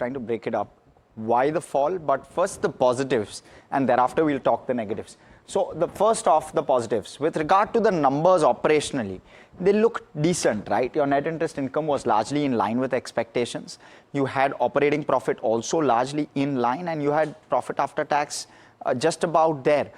trying to break it up. Why the fall? But first the positives, and thereafter we'll talk the negatives. So the first off, the positives. With regard to the numbers operationally, they look decent, right? Your net interest income was largely in line with expectations. You had operating profit also largely in line, and you had profit after tax just about there.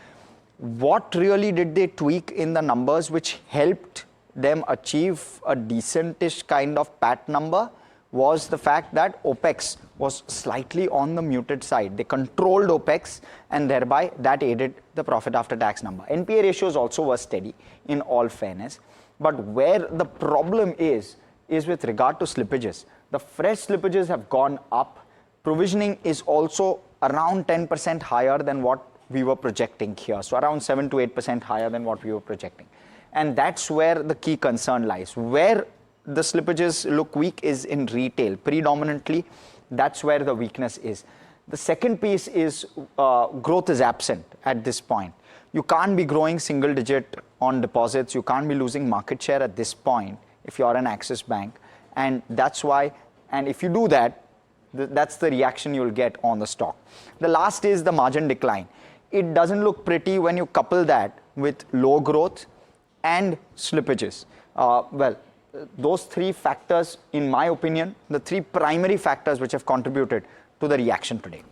What really did they tweak in the numbers which helped them achieve a decentish kind of PAT number was the fact that OPEX was slightly on the muted side. They controlled OPEX, and thereby that aided the profit after tax number. NPA ratios also were steady in all fairness. But where the problem is with regard to slippages. The fresh slippages have gone up. Provisioning is also around 10% higher than what we were projecting here. So around 7 to 8% higher than what we were projecting. And that's where the key concern lies. Where the slippages look weak is in retail. Predominantly, that's where the weakness is. The second piece is growth is absent at this point. You can't be growing single digit on deposits. You can't be losing market share at this point if you're an Axis Bank. And that's why, and if you do that, that's the reaction you'll get on the stock. The last is the margin decline. It doesn't look pretty when you couple that with low growth and slippages. Well, those three factors, in my opinion, the three primary factors which have contributed to the reaction today.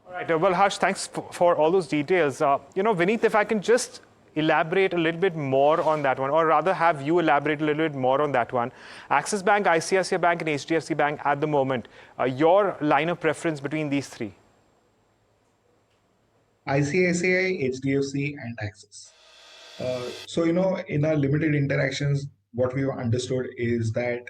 All right. Well, Harsh, thanks for all those details. Vineet, if I can just elaborate a little bit more on that one, or rather have you elaborate a little bit more on that one. Axis Bank, ICICI Bank, and HDFC Bank at the moment, your line of preference between these three? ICICI, HDFC, and Axis. So, in our limited interactions, what we've understood is that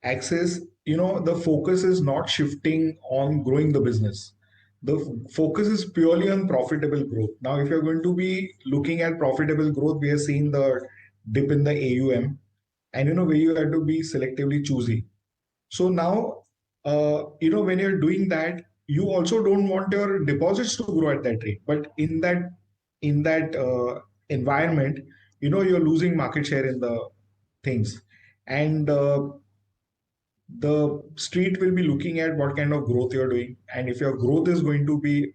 Axis, the focus is not shifting on growing the business. The focus is purely on profitable growth. Now, if you're going to be looking at profitable growth, we are seeing the dip in the AUM, and where you have to be selectively choosy. So now, when you're doing that, you also don't want your deposits to grow at that rate. But in that environment, you're losing market share in the things, and the street will be looking at what kind of growth you're doing. And if your growth is going to be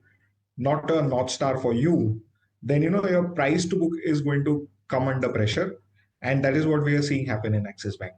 not a North Star for you, then your price to book is going to come under pressure. And that is what we are seeing happen in Axis Bank.